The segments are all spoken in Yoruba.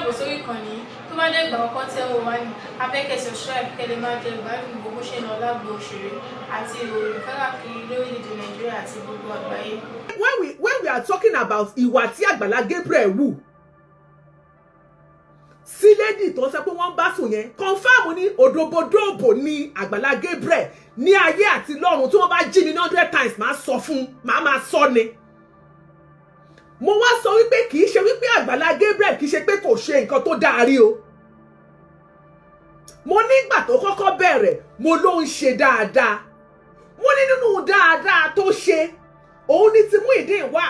káàbọ̀ sórí ìkànnì tó bá dé ìgbà ọkọ tẹ́ wò wá ní abẹ́kẹ́ subscribe kẹ́lẹ́ máa jẹ ìgbádùn gbogbo ṣe náà lágbo òṣèré àti ìròyìn káàkiri lórílẹ̀-èdè Nàìjíríà àti gbogbo àgbáyé. When we are talking about ìwà tí Agbala Gabriel wù sí lady tó sọ pé wọ́n bá sùn yẹn confam ní òdòbodòbò ní Agbala Gabriel ní ayé àti lọ́run tí wọ́n bá jí mi 100 times máa sọ fún máa sọ ni. Mo wá sọ wípé kì í ṣe wípé Agbala Gabriel kì í ṣe pé kò ṣe nǹkan tó dáa rí o. Mo nígbà tó kọ́kọ́ bẹ̀rẹ̀ mo ló ń ṣe dáadáa. Mo ní nínú dáadáa tó ṣe òun ní ti Muyideen wà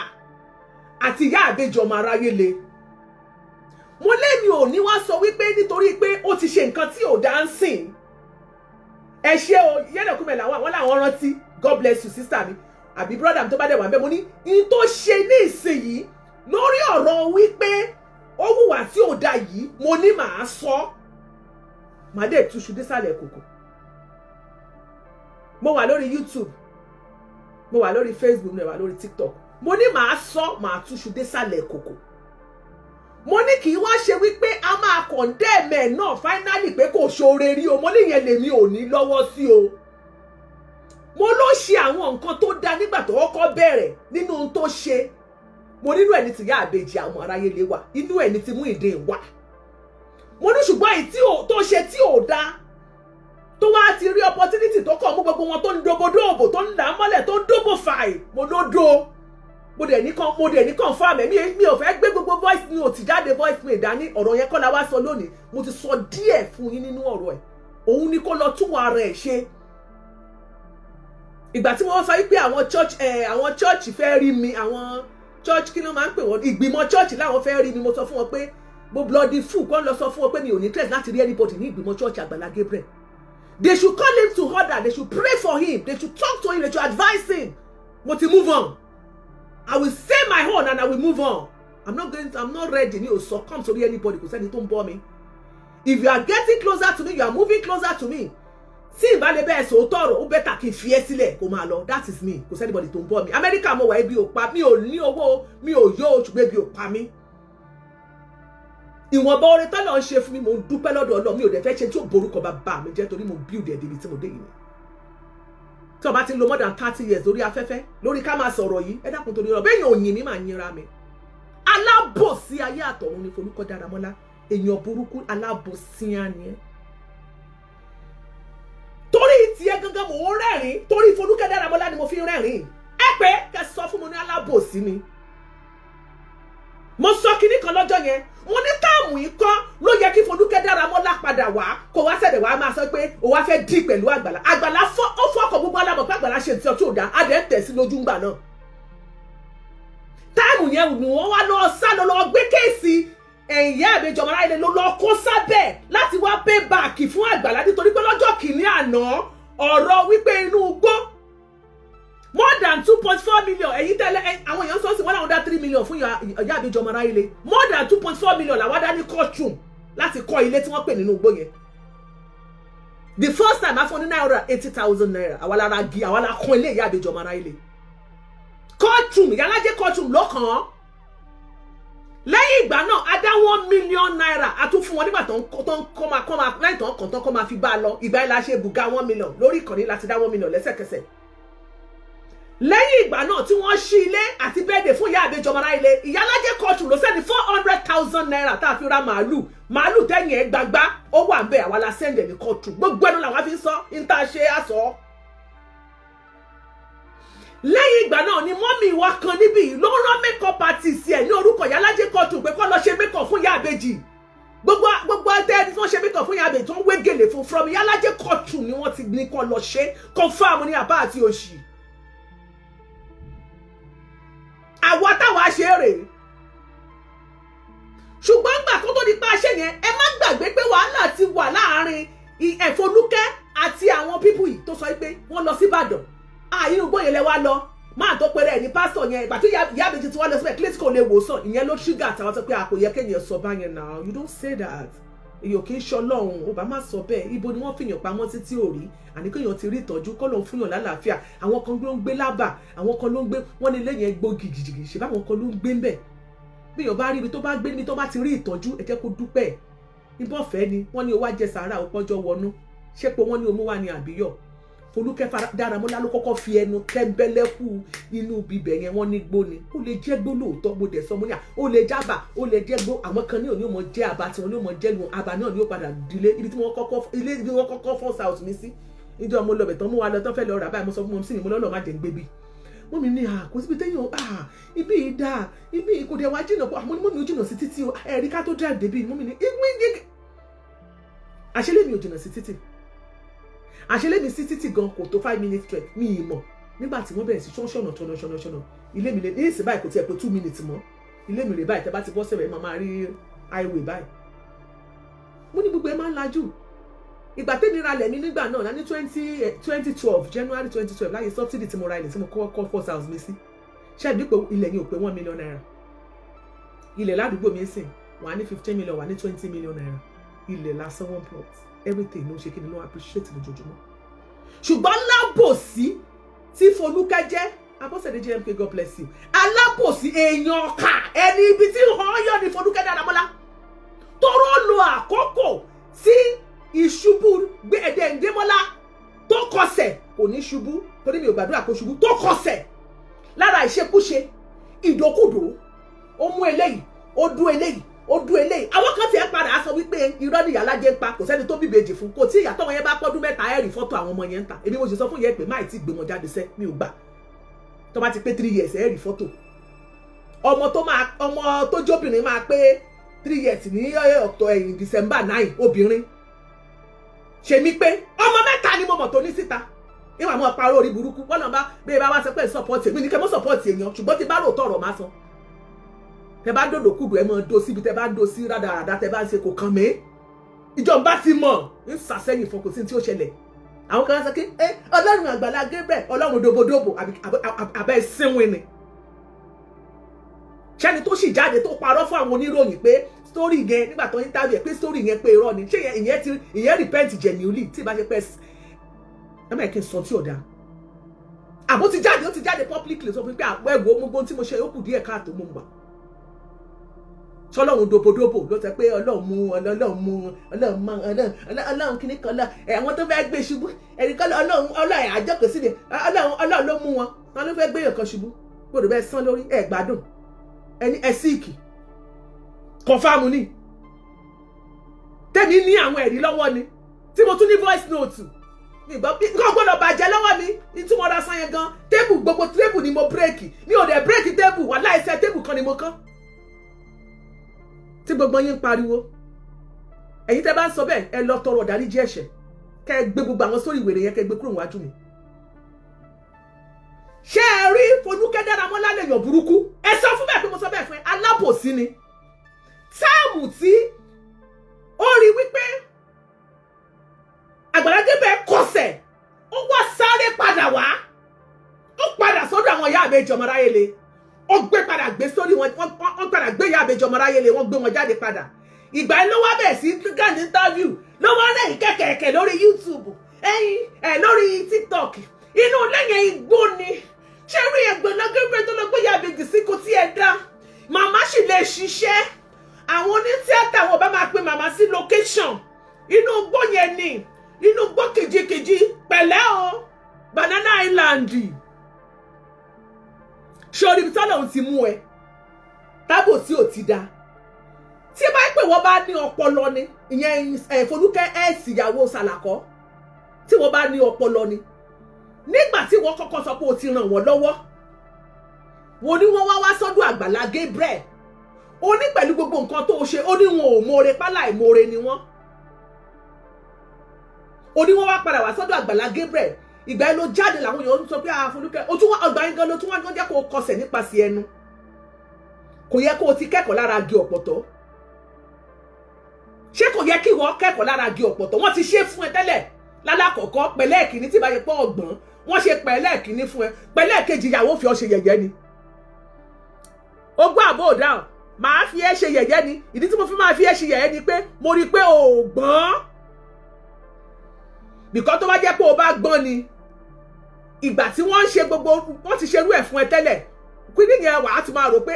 àti Iya Ibeji Omo Arayele. Mo lẹ́mi ò ní wá sọ wípé nítorí pé ó ti ṣe nǹkan tí ò dá ń sìn. Ẹ ṣé o yẹ́nìkúnmẹ̀ làwọn rántí. God bless you sister mi àbí brother mi tó bá dẹ̀ wà bẹ́ẹ̀ mo ní in tó ṣe ní ìsinyìí lórí ọ̀rọ̀ wípé ó hùwà tí ò dá yìí mo ní màá sọ. Màá dẹ̀ túṣu désàlẹ̀ kòkò. Mo wà lórí YouTube, mo wà lórí Facebook, mo wà lórí TikTok. Mo ní màá sọ, màá túṣu désàlẹ̀ kòkò. Mo ní kì í wá ṣe wípé a máa condemn ẹ̀ náà finally pé kò ṣoore rí o. Mo ní yẹn lèmi ò ní lọ́wọ́ sí o. Mo ló ṣe àwọn nǹkan tó dá nígbà tó kọ́kọ́ bẹ̀rẹ̀ nínú ohun tó ṣe. Mo nínú ẹni tí Iya Ibeji Omo Arayele wà, inú ẹni tí Muyideen wà. Mo ní ṣùgbọ́n èyí tó ṣe tí ò dá tó wá ti rí opportunity tó kọ̀ mú gbogbo wọn tó ń dóbodóòbò tó ń là á mọ́lẹ̀ tó ń dóbò fàì mo ló dó. Mo dẹ̀ ní confirm ẹ̀ mi ò fẹ́ gbé gbogbo voice note jáde voice mail dání ọ̀rọ̀ yẹn kọ́ la wá sọ lónìí. Mo ti sọ díẹ̀ fún yín nínú ọ̀rọ̀ ẹ̀. Òun ni kó lọ tún ara ẹ̀ ṣe. Ìgbà tí wọ́n sọ wípé àwọn church fẹ́ rí mi, àwọn church kí ló máa ń pè wọ́n, ìgbìmọ̀ church láwọn fẹ́ rí mi, mo sọ fún wọn pé mo bloody fool kọ́ lọ sọ fún wọn pé mi ò ní interest láti rí anybody ní ìgbìmọ̀ church Agbala Gabriel. They should call him to order, they should pray for him, they should talk to him, they should advise him. Mo ti move on. I will say my own and I will move on. I'm not ready to succumb to anybody kò sẹ́ni tó ń bọ́ mi. If you are getting closer to me, you are moving closer to me. Tí ìbálẹ̀ bẹ́ẹ̀ sọ tọrọ ó bẹ́tà kí n fi ẹ́ sílẹ̀ kó máa lọ. That is me. Kò sẹ́ni body tó ń bọ́ mi. Amẹ́ríkà mo wà ebi ò pa mi, ò ní owó mi, ò yó ṣùgbọ́n ebi ò pa mi. Ìwọ̀nba oore tọ́lọ̀ ń ṣe fún mi mo ń dúpẹ́ lọ́dọ̀ Ọlọ́run, mi ò dẹ̀ fẹ́ ṣe tí ò borúkọ bàbá mi jẹ́ torí mo build ẹ̀ débi tí mo dé yìí. Tí o bá ti lo more than 30 years lórí afẹ́fẹ́ lórí ká máa sọ̀rọ̀ yìí ẹ dákun torí ọ̀rọ̀ bẹ́ẹ̀ yàn òyìn mi máa yinra mi. Alábòsí ayé àtọ̀run ni Folúkọ́ Dáramọ́lá, èèyàn burúkú alábòsí àní ẹ. Torí tiẹ̀ gangan mò ń rẹ́rìn, torí Folúkọ́ Dáramọ́lá ni mo fi ń rẹ́rìn. Ẹ pé kẹ́ sọ fún mi ní alábòsí ni. Mo sọ kinní kan lọ́jọ́ yẹn, mo ní táàmù yìí kọ́ ló yẹ kí Folúkọ́ Dáramọ́lá padà wá kó wá ṣẹ̀dẹ̀ wá máa sọ pé ó wá fẹ́ dí pẹ̀lú Àgbàlá. Àgbàlá ó fọ́kọ̀ gbogbo alámọ̀ pé Àgbàlá ṣe ti ọtí ò dá, adẹ̀ ń tẹ̀sí lójú ńgbà náà. Táàmù yẹn ni wọ́n wá lọ sá lọ gbé kéèsì Iya Ibeji Omo Arayele ló lọ kó sábẹ̀ láti wá pay back fún Àgbàlá nítorí pé lọ́jọ́ kìíní àná ọ̀rọ̀ wípé inú igbó more than 2.4 million èyí tẹ́lẹ̀ àwọn èèyàn sọ sí wọ́n láwọn dá 3 million fún Iya Ibeji Omo Arayele more than 2.4 million làwọn dá ní courtroom láti kọ́ ilé tí wọ́n pè nínú igbó yẹn. The first time a fún ní 980,000 naira àwa lára gi àwa la kọ́ ilé Iya Ibeji Omo Arayele courtroom ìyálájẹ́ courtroom lọ́kàn. Lẹ́yìn ìgbà náà a dá 1 million naira a tún fún wọn nígbà tó ń kọ́ máa láì tán kàn tán kọ́ máa fi bá a lọ ìgbà yẹn la ṣe bùgá 1 million lórí ìkànnì láti dá 1 million lẹ́sẹ̀kẹsẹ̀. Lẹ́yìn ìgbà náà tí wọ́n ṣí ilé àti bẹ́ẹ̀dẹ̀ fún Iya Ibeji Omo Arayele ìyálájẹ́ courtroom ló sẹ́ni 400,000 naira tá a fi ra màálù tẹ́yìn ẹ̀ gbàgbá ó wà ń bẹ̀ àwa la sẹ́ndẹ̀ ní courtroom gbogbo ẹnu làwọn fi ń sọ ń tá a ṣe á sọ. Lẹ́yìn ìgbà náà ni mọ́mì wa kan níbí ló rán makeup artist ẹ̀ ní orúkọ ìyálájẹ́ courtroom pé kó lọ ṣe makeup fún Iya Ibeji. Gbogbo ẹni tí wọ́n ṣe makeup fún Iya Ibeji tó ń wé gèlè fún from ìyálájẹ́ courtroom ni wọ́n ti ní kó lọ ṣe confirm ní àbá àti òṣì. Àwa táwa ṣe rèé. Ṣùgbọ́n gbà kó tó di pa ṣe yẹn ẹ má gbàgbé pé wàhálà ti wà láàárín Folúkẹ́ àti àwọn pípù yìí tó sọ pé wọ́n lọ sí Ìbàdàn. Inú gbóyè lẹ wá lọ máa tó pẹrẹ ní pásítọ̀ yẹn ìgbà tó Iya Ibeji tí wọ́n lọ síbẹ̀ kílẹ̀sì kò lè wòsàn ìyẹn ló ṣúgà àtàwọn sọ pé àpò yẹ kéèyàn sọ báyẹn náà you don't say that. Èyàn kì í ṣọlọ́run ó bá má sọ bẹ́ẹ̀ ibo ni wọ́n fìyàn pamọ́ sí tí ò rí àní kéèyàn ti rí ìtọ́jú kọ́ ló ń fúnyàn lálàáfíà àwọn kan ló ń gbé lábà àwọn kan ló ń gbé wọ́n ní lẹ́yìn ẹgbó gìgìgì ṣe báwọn kan ló ń gbé ń bẹ̀ bí èèyàn bá rí ibi tó bá gbé níbi tó bá ti rí ìtọ́jú ẹ jẹ́ kó dúpẹ́ níbọ̀ fẹ́ ni wọ́n ní ó wá jẹ sàárà ó pọ́njọ́ wọnú ṣé pé wọ́n ní omi wà ní àbíyọ̀ Folúkẹ́ Dáramọ́lá ló kọ́kọ́ fi ẹnu tẹ́ńbẹ́lẹ́kù inú bíbẹ̀ yẹn wọ́n ní gbó ni ó lè jẹ́ gbó lóòótọ́ mo dẹ̀ sọ mo ní ó lè jábà ó lè jẹ́ gbó àwọn kan ní òní ò mọ jẹ́ àbá tí wọ́n ní ò mọ jẹ́ lu àbá náà ni ó padà dilé ibi tí wọ́n kọ́kọ́ fọ́n south mi sí níjọ́ ọmọ lọ́bẹ̀ tán mú wa lọ tán fẹ́ lọ rà báyìí mo sọ fún wọn sí ni mo lọ́lọ́ má jẹ́ ń gbé bí wọ́n mi ní kò síbi téèyàn ibi ìdá ibi kò dẹ̀ wá jìnnà pọ̀ àmọ́ ní mọ́mi ò jìnnà sí títí ẹ̀rí ká tó drive débi mọ́mi ní àṣẹlẹ̀ mi ò jìnnà sí títì àṣẹlẹ̀ mi sí títì gan kò tó 5 minutes trek mi ì mọ̀ nígbà tí wọ́n bẹ̀rẹ̀ sí ṣọ́nà ilé mi lè ní ìsìn báyìí kò tiẹ̀ pé 2 minutes mọ́ ilé mi rè báyìí tẹ́ bá ti bọ́ sẹ́wẹ̀ máa rí highway báyìí mo ní gbogbo ẹ máa ń lajú ìgbà tẹ́mi ra lẹ̀ mi nígbà náà ní 2012 January 2012 láyé subsidy tí mo ra ilẹ̀ tí mo kọ́ 4 house mi sí ṣáàbí pé ilẹ̀ yẹn ò pé 1 million naira ilẹ̀ ládùúgbò mi sìn wà ní 15 million wà ní 20 million naira ilẹ̀ lásán 1 plot everything ló ṣe kí ni ló appreciate lójoojúmọ́ ṣùgbọ́n lábòsí tí Folúkẹ́ jẹ́ Abọ́sẹ̀dé JMK God bless you alábòsí èèyàn ọ̀kà ẹni ibi tí wọ́n yọ ní Folúkẹ́ Dáramọ́lá tọrọ lo àkókò tí ìṣubú gbé ẹ̀dẹ̀ ǹdẹ́mọ́lá tó kọsẹ̀ kò ní ṣubú torí mi ò gbàdúrà kó ṣubú tó kọsẹ̀ lára ìṣekúṣe ìdókùdó ó mú eléyìí ó dú eléyìí àwọn kan tiẹ̀ padà sọ wípé irọ́ ni ìyálájẹ́ ń pa kò sẹ́ni tó bíbejì fún kò tí ìyàtọ̀ wọn yẹn bá pọ́dún mẹ́ta ẹ̀rí fọ́tò àwọn ọmọ yẹn ń ta èmi mo sì sọ fún yẹn pé máì tí gbé wọn jáde sẹ́ mi ò gbà tó bá ti pé 3 years ẹ̀rí fọ́tò ọmọ tó jóbìnrin máa pé 3 years ní ọ̀tọ̀ December 9 obìnrin ṣe mí pé ọmọ mẹ́ta ni mo mọ̀ tó ní síta ìwà mọ́ parọ́ orí burúkú wọ́n náà bá bẹ́ẹ̀ bá wá sọ pé support èmi ní kẹ́ mọ́ support èèyàn ṣùgbọ́n tí bá rò tọ̀rọ̀ máa sọ tẹ bá dòdò kúdù ẹ mọ do síbi tẹ bá do sí rádaràdá tẹ bá ń ṣe kò kàn mí ìjọba ti mọ̀ ń sàsẹ́yìn fún kò sí tí ó ṣẹlẹ̀ àwọn kan sọ pé Ọlọ́run Àgbàlá Gabriel Ọlọ́run dobodobo àbẹ́ sínwìn ni ṣẹ́ni tó sì jáde tó parọ́ fún àwọn oníròyìn pé story yẹn nígbà tó ń tàbí ẹ̀ pé story yẹn pé irọ́ ni ṣé ìyẹn repent genuinely tí ìbá ṣe pẹ́ ẹ máa kí n sọ tí ò dáa àbó ti jáde ó ti jáde publicly sọ fún pé àpẹẹwò gbogbo tí mo ṣe ó kù díẹ̀ káàtó mo gbà ṣọlọ́run dobodobo ló sọ pé ọlọ́run kìíní kan lọ àwọn tó fẹ́ gbé ṣubú ẹ̀rí kọ́ ọlọ́run àjọkọ̀ síbi ọlọ́run ló mú wọn ló fẹ́ gbé èèyàn ṣubú gbọ́dọ̀ bẹ́ẹ̀ sán lórí ẹ̀ gbádùn ẹni ẹ̀ síìkì kọ̀fàmù ni tẹ́mi ní àwọn ẹ̀rí lọ́wọ́ ni tí mo tún ní voice note nǹkan gbọ́dọ̀ bàjẹ́ lọ́wọ́ mi ní tí mo ra san yẹn gan gbogbo tébù ni mo bírèkì mi ò dẹ̀ bírèkì tébù wà láìsẹ̀ tébù kan ni mo kán tí gbogbo yín ń pariwo ẹ̀yin tẹ́ bá ń sọ bẹ́ẹ̀ ẹ lọ tọrọ ìdáríjì ẹ̀ṣẹ̀ kẹ́ ẹ gbé gbogbo àwọn sórí ìwèrè yẹn kẹ́ ẹ gbé kúrò níwájú mi. ṣé ẹ rí Folúkẹ́ Dáramọ́lá lèèyàn burúkú ẹ sọ fún bẹ́ẹ̀ pé mo sọ bẹ́ẹ̀ fún ẹ alábòsí ni táàmù tí ó rí wípé Àgbàlá Gabriel kọsẹ̀ ó wá sáré padà wá ó padà sọ́dọ̀ àwọn Ìyá Ìbejì Ọmọ Arayele ó gbé padà gbé sórí wọ́n padà gbé Ìyá Ìbejì Ọmọ Arayele wọ́n gbé wọn jáde padà ìgbà ló wá bẹ̀ sí grand interview ló wá rẹ̀ kẹ̀kẹ̀kẹ̀ lórí YouTube lórí TikTok inú lẹ́yìn igbó ni ṣé rí Àgbàlá Gabriel tó lọ gbé Ìyá Ìbejì sí kò tí ẹ dá màmá sì lè ṣiṣẹ́ àwọn onítìátà wọn bá máa pe màmá sí location inú igbó yẹn ni inú igbó kìjikìji pẹ̀lẹ́ o Banana Island ṣorí bí tọ́lọ̀ ti mú ẹ tábò tí ò ti da tí bá pè wọ́n bá ní ọpọlọ ni ìyẹn Folúkẹ́ ẹ̀sì ìyàwó Sàlàkọ́ tí wọ́n bá ní ọpọlọ ni nígbà tí wọ́n kọ́kọ́ sọ pé o ti ràn wọ́n lọ́wọ́ wọ́n ní wọ́n wá sọ́dọ̀ Àgbàlá Gabriel ó ní pẹ̀lú gbogbo nǹkan tó ṣe ó ní wọn ò mọ̀ọ́re pálá ìmọ̀ọ́re ni wọ́n ó ní wọ́n wá padà wá sọ́dọ̀ Àgbàlá Gabriel ìgbà yẹn ló jáde làwọn èèyàn ń sọ pé Folúkẹ́ o tún wá ọgbà yín gan ló tún wá jẹ́ kó o kọsẹ̀ nípasẹ̀ ẹnu kò yẹ kó o ti kẹ́kọ̀ọ́ lára agi ọ̀pọ̀tọ́ ṣé kò yẹ kí ìwọ kẹ́kọ̀ọ́ lára agi ọ̀pọ̀tọ́ wọ́n ti ṣe fún ẹ tẹ́lẹ̀ lálákọ̀ọ́kọ́ pẹ̀lẹ́ ìkíní tí ìbáyé pọ̀ ọ̀gbọ́n wọ́n ṣe pẹ̀lẹ́ ìkíní fún ẹ pẹ̀lẹ́ ìkejì ìyàwó fi ọ ṣe yẹ̀yẹ́ ni ó gbọ́ àbó òdáhùn màá fi ẹ́ ṣe yẹ̀yẹ́ ni ìdí tí mo fi máa fi ẹ́ ṣe yẹ̀yẹ́ ni pé mo rí i pé o ò gbọ́n bìkọ́ tó bá jẹ́ pé o bá gbọ́n ni ìgbà tí wọ́n ń ṣe gbogbo wọ́n ti ṣerú ẹ̀ fún ẹ tẹ́lẹ̀ kí nìyẹn wàá ti máa rò pé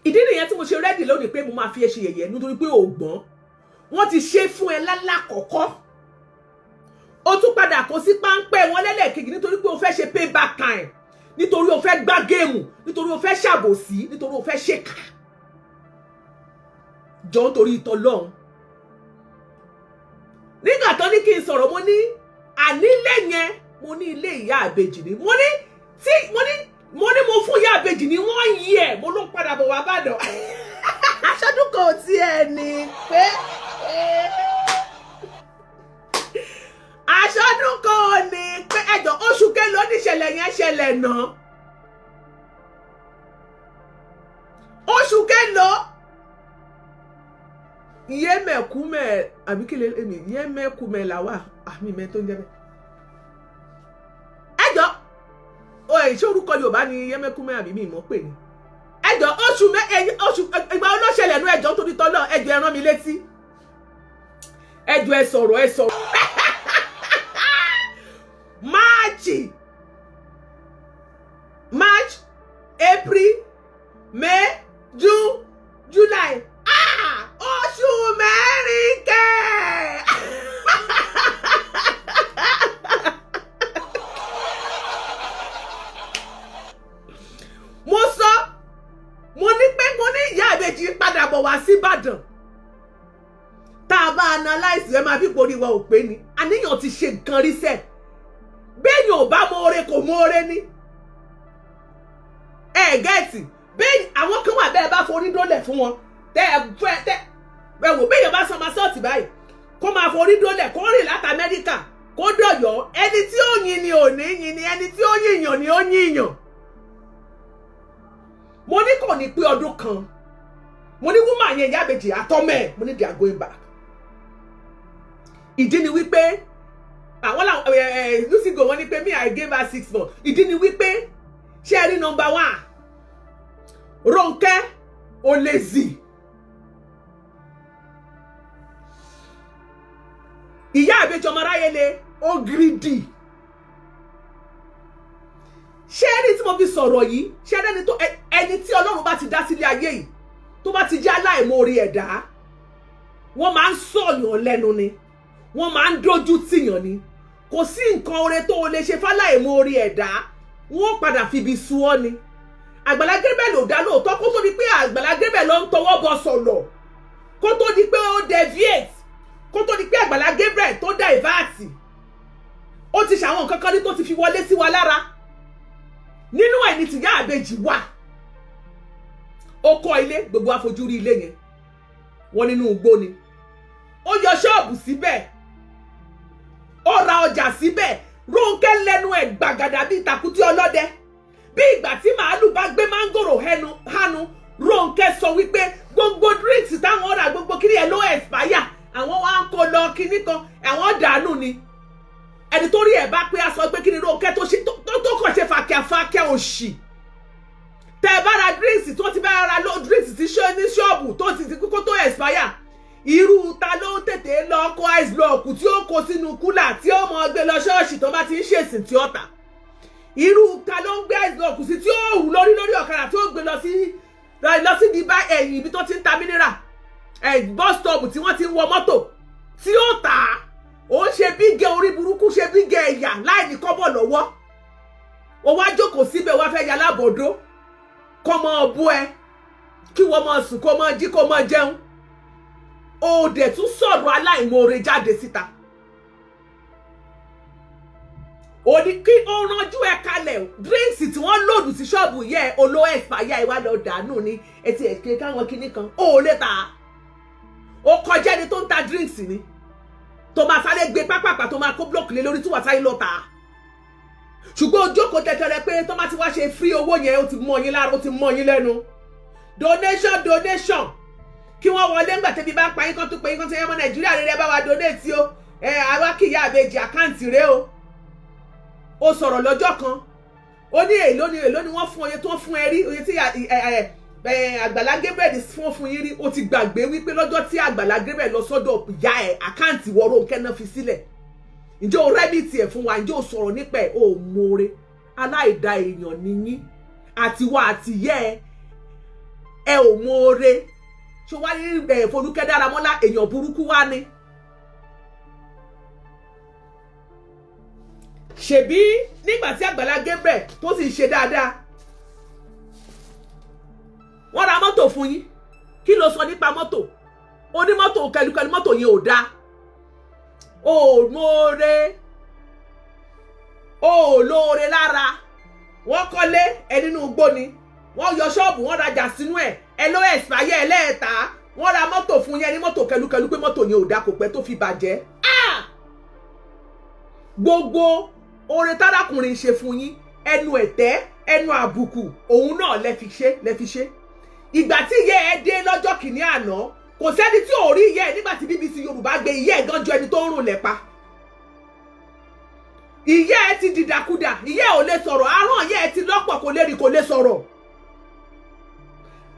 ìdí nìyẹn tí mo ṣe ready lónìí pé mo máa fi ẹ ṣe yẹ̀yẹ́ nítorí pé ò gbọ́n wọ́n ti ṣe fún ẹ lálákọ̀ọ́kọ́ ó tún padà kó sí páńpẹ́ wọn lẹ́lẹ́kejì nítorí pé o fẹ́ ṣe payback time nítorí o fẹ́ gbá géèmù nítorí o fẹ́ ṣàbòsí nítorí o fẹ́ ṣèkà jọ nítorí ìtọ́lọ́run nígbà tó ní kí n sọ̀rọ̀ mo ní ànílé yẹn mo ní ilé ìyá àbèjì ni mo ní mo fún ìyá àbèjì ní 1 year mo ló padà bọ̀ wá bàdàn aṣọ́dún kan ò tiẹ̀ ní pé aṣọ́dún kan ò ní pé ẹjọ́ oṣù kélòó níṣẹ̀lẹ̀ yẹn ṣẹlẹ̀ náà oṣù kélòó yémẹ̀kúmẹ̀ àbí kí lè èmi yémẹ̀kúmẹ̀ làwà àmì mẹ́ tó ń jẹ́ bẹ́ẹ̀ ẹjọ́ ṣé orúkọ Yorùbá ni yémẹ̀kúmẹ̀ àbí mi ìmọ̀ pè ní ẹjọ́ oṣù ìgbà olóṣèlè ẹnu ẹjọ́ torí tọ́lọ́ ẹjọ́ ẹ rán mi létí ẹjọ́ ẹ sọ̀rọ̀ March, April, May, June, July oṣù mẹ́rin kẹ́ mo ní ìyá ìbejì padà bọ̀ wá sí Ìbàdàn tá a bá analyze ẹ máa fi porí wa ò pé ni àníyàn ti ṣe nǹkan rí sẹ́ẹ̀ béèyàn ò bá mọ oore kò mọ oore ní gẹ́ẹ̀tì bẹ́ẹ̀ àwọn kan wà bẹ́ẹ̀ bá forí dólẹ̀ fún wọn ẹ wò béèyàn bá sọmọ sọ́ọ̀tì báyìí kó máa forí dólẹ̀ kó rìn láti Amẹ́ríkà kó dọ̀yọ́ ẹni tí ó yin ni ò ní yin ni ẹni tí ó yìnyàn ni ó yìnyàn mo ní kò ní pé ọdún kan mo ní woman yẹn ìyá ìbejì àtọ́mẹ́ mo ní they are going back ìdí ni wípé àwọn làwọn Lucy go wọ́n ní pé me I gave her 6 months ìdí ni wípé ṣé ẹ rí number 1 Ronke Olezi Iya Ibeji Omo Arayele ó greedy ṣé ẹni tí mo fi sọ̀rọ̀ yìí ṣé ẹni tí Ọlọ́run bá ti dá sílé ayé yìí tó bá ti jẹ́ aláìmoore ẹ̀dá wọ́n máa ń sọ̀yàn lẹ́nu ni wọ́n máa ń dójú tìyàn ni kò sí nǹkan oore tó o lè ṣe fáláìmoore ẹ̀dá wọ́n padà fi ibi sú ọ ni Agbala Gabriel ò dá lóòótọ́ kó tó di pé Agbala Gabriel ló ń tọwọ́ bọ sọ̀lọ̀ kó tó di pé ó deviate kó tó di pé Agbala Gabriel tó divert ó ti ṣàwọn nǹkan kan ní tó ti fi wọlé sí wa lára nínú ẹ̀ ní tìyá àbèjì wà ó kọ́ ilé gbogbo àfojúrí ilé yẹn wọ́n nínú igbó ni ó yọ ṣọ́ọ̀bù síbẹ̀ ó ra ọjà síbẹ̀ Ronke lẹ́nu ẹ̀ gbàgàdà bíi tàkútí ọlọ́dẹ bí ìgbà tí màálù bá gbé mángòrò hánu Ronke sọ wípé gbogbo drinks táwọn rà gbogbo kiri ẹ̀ ló expire àwọn wá ń kó lọ kíní kan àwọn dànù ni ẹni tó rí ẹ̀ bá pé a sọ pé kí ni Ronke tó kàn ṣe fàkíàfàkíà òṣì tẹ́ bá ra drinks tó ti bá ra ló drinks tí ṣó ní ṣọ́ọ̀bù tó ti kókó tó expire irú ta ló tètè lọ kó ice block tí ó kó sínú kúlà tí ó mọ gbé lọ ṣọ́ọ̀ṣì tó bá ti ń ṣèsìn tí ó tà irú ta ló ń gbé ice block sí tí ó hù lórí ọ̀kadà tí ó gbé lọ sí di bá ẹ̀yìn ibi tó ti ń ta mineral bus stop tí wọ́n ti ń wọ mọ́tò tí ó tà á ó ṣe bí gẹ orí burúkú ṣe bí gẹ ẹ̀yà láì ní kọ́bọ̀ lọ́wọ́ ó wá jókòó síbẹ̀ wá fẹ́ ya lábọ̀dó kọ́ mọ ọbú ẹ kí wọ́n mọ sùn kó mọ jí kó mọ jẹun ó dẹ̀ tún sọ̀rọ̀ aláìmoore jáde síta ó ní kí ó ránjú ẹ kalẹ̀ drinks tí wọ́n lòdù sí ṣọ́ọ̀bù yẹ olówó ẹ̀fàyà ìwà lọ dànù ní etí ẹ̀kẹ́ káwọn kinní kan ó lè ta ó kọjá ẹni tó ń ta drinks ni tó máa sáré gbé pápápá tó máa kó blọọkì lé lórí tí wàá sáré lọ ta ṣùgbọ́n ojókòó tẹ̀tẹ̀rẹ̀ pé tó bá ti wá ṣe free owó yẹn ó ti mọ yín lára ó ti mọ yín lẹ́nu donation kí wọ́n wọlé ńgbà tẹ́bí bá ń pa yín kan tó pé yín kan tó yẹ mọ́ Nàìjíríà rere bá wa donate o àwa kì í yá àbèjì àkáǹtì rẹ o ó sọ̀rọ̀ lọ́jọ́ kan ó ní èló ni wọ́n fún oye tó ń fún ẹ rí oye tí Agbala Gabriel fún yín rí ó ti gbàgbé wípé lọ́jọ́ tí Agbala Gabriel lọ sọ́dọ̀ ìyá ẹ̀ àkáǹtì wọ Ronke náà fi sílẹ̀ ǹjẹ́ o rẹ́bìtì ẹ̀ fún wa ǹjẹ́ o sọ̀rọ̀ nípa ẹ̀ o mọ̀ọ́re aláìda èèyàn níyín àtiwá àtìyẹ́ ẹ ẹ ò mọ̀ọ́re ṣó wá ní Folúkẹ́ Dáramọ́lá èèyàn burúkú wá ni. ṣèbí nígbà tí Agbala Gabriel tó sì ṣe dáadáa wọ́n ra mọ́tò fún yín kí ló sọ nípa mọ́tò onímọ́tò kẹlukẹlu mọ́tò yẹn ò dáa ò mọ̀ọ́re ò lóore lára wọ́n kọ́lé ẹ nínú igbó ni wọ́n yọ ṣọ́ọ̀bù wọ́n rajà sínú ẹ̀ ẹ ló ẹ̀sìpáyé ẹlẹ́ẹ̀ta wọ́n ra mọ́tò fún yẹn ní mọ́tò kẹlukẹlu pé mọ́tò yẹn ò dáa kò pẹ́ tó fi bàjẹ́ gbogbo oore tárákùnrin ṣe fún yín ẹnu ẹ̀tẹ́ ẹnu àbùkù òun náà lẹ fi ṣe ìgbà tí ìyá ẹ dé lọ́jọ́ kìíní àná kò sẹ́ni tí ò rí ìyá ẹ nígbà tí BBC Yorùbá gbé ìyá ẹ gan jọ ẹni tó ń rùn lẹ́pa ìyá ẹ ti dìdàkudà ìyá ẹ ò lè sọ̀rọ̀ àárọ̀ ìyá ẹ ti lọ́pọ̀ kò lè rí kò lè sọ̀rọ̀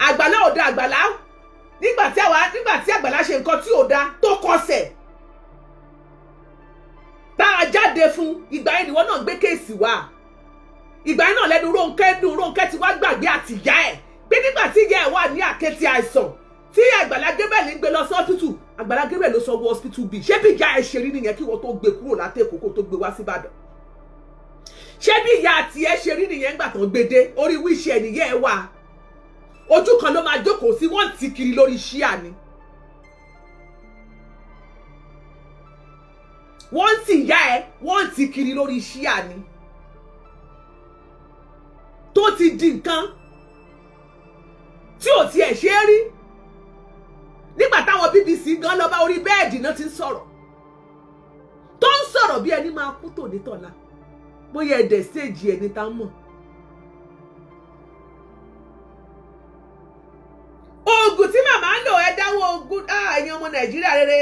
Àgbàlá ò da Àgbàlá nígbà tí Àgbàlá ṣe nǹkan tí ò da tó kọsẹ̀ tá a jáde fún ìgbà yẹn nìwọ náà gbé kéèsì wá ìgbà yẹn náà lẹ́nu Rónkẹ́ ti wá gbàgbé àtìyá ẹ̀ pé nígbà tí ìyá ẹ̀ wà ní àkẹ́tì àìsàn tí Àgbàlá Gabriel ń gbé lọ sí hospital Àgbàlá Gabriel ló sanwó hospital bill ṣé bí ìyá ẹ̀ ṣe rí nìyẹn kí wọ́n tó gbé kúrò látẹ̀kọ́ kó tó gbé wá sí Ìbàdàn ṣé bí ìyá àti ẹ̀ ṣe rí nìyẹn gbà tán gbédé orí wíṣẹ́ ẹ̀ nìyẹn ẹ̀ wà ojú kan ló máa jókòó sí wọ́n ti kiri lórí ṣíà ni wọ́n sì yá ẹ wọ́n ti kiri lórí ṣíà ni tó ti di nǹkan tí ò tiẹ̀ ṣe é rí nígbà táwọn BBC gan lọ bá orí bẹ́ẹ̀dì náà ti ń sọ̀rọ̀ tó ń sọ̀rọ̀ bí ẹni máa kú tòní tọ̀la bóyá ẹ̀dẹ̀ séèjì ẹni tá mọ̀ oògùn tí màmá ń lò ẹ dáwọ́ ogun ẹ̀yin ọmọ Nàìjíríà rere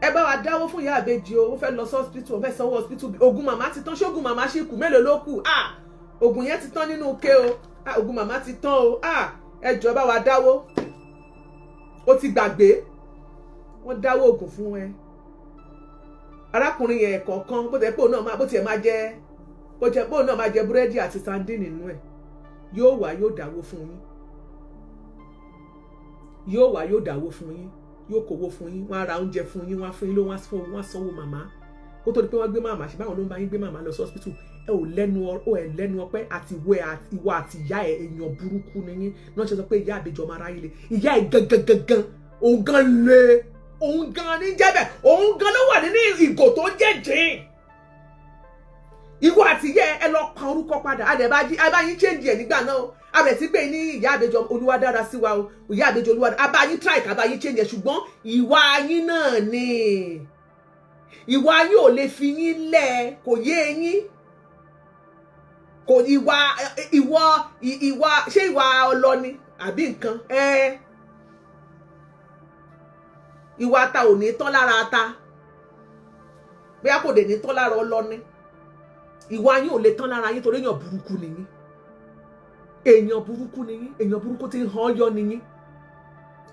ẹ bá wa dáwọ́ fún Iya Ibeji o ó fẹ́ lọ sí hospital ó fẹ́ sanwó hospital oògùn màmá ti tán ṣóògùn màmá ṣì kù mélòó ló kù oògùn yẹn ti tán nínú ké o oògùn màmá ti tán o ẹ jọ̀ọ́ bá wa dáwọ́ ó ti gbàgbé wọ́n dáwọ́ oògùn fún ẹ arákùnrin yẹn kọ̀ọ̀kan bó tiẹ̀ máa jẹ bó náà máa jẹ búrẹ́dì àti sandin nínú ẹ̀ yóò wá yóò dáwó fún yín yóò kówó fún yín wọ́n á ra oúnjẹ fún yín wọ́n á fún yín ló wọ́n á sanwó màmá kó tó di pé wọ́n gbé màmá ṣe báwọn ló ń bá yín gbé màmá lọ sí hospital ẹ ò lẹ́nu ọpẹ́ àti ìwọ àti ìyá ẹ èèyàn burúkú ni yín náà ṣe sọ pé Iya Ibeji Omo Arayele ìyá ẹ gangan òun gan lé òun gan ní jẹ́bẹ̀ òun gan ló wà nínú ìgò tó jẹ́jìn ìwọ àti ìyá ẹ lọ pa orúkọ padà abáyín change ẹ nígbà náà abẹ̀ sí pé ní Iya Ibeji Olúwadára sí wa o Iya Ibeji Olúwadára abáyín trike abáyín change ẹ ṣùgbọ́n ìwà yín náà ni ìwà yín ò lè fi yín lẹ̀ kò yé yín kò ìwà ṣé ìwà ọlọ́ni àbí nǹkan ìwà ata ò ní tán lára ata bóyá kò dé ní tán lára ọlọ́ni ìwà yín ò lè tán lára yín torí èèyàn burúkú ni yín èèyàn burúkú tí ń hàn yọ ni yín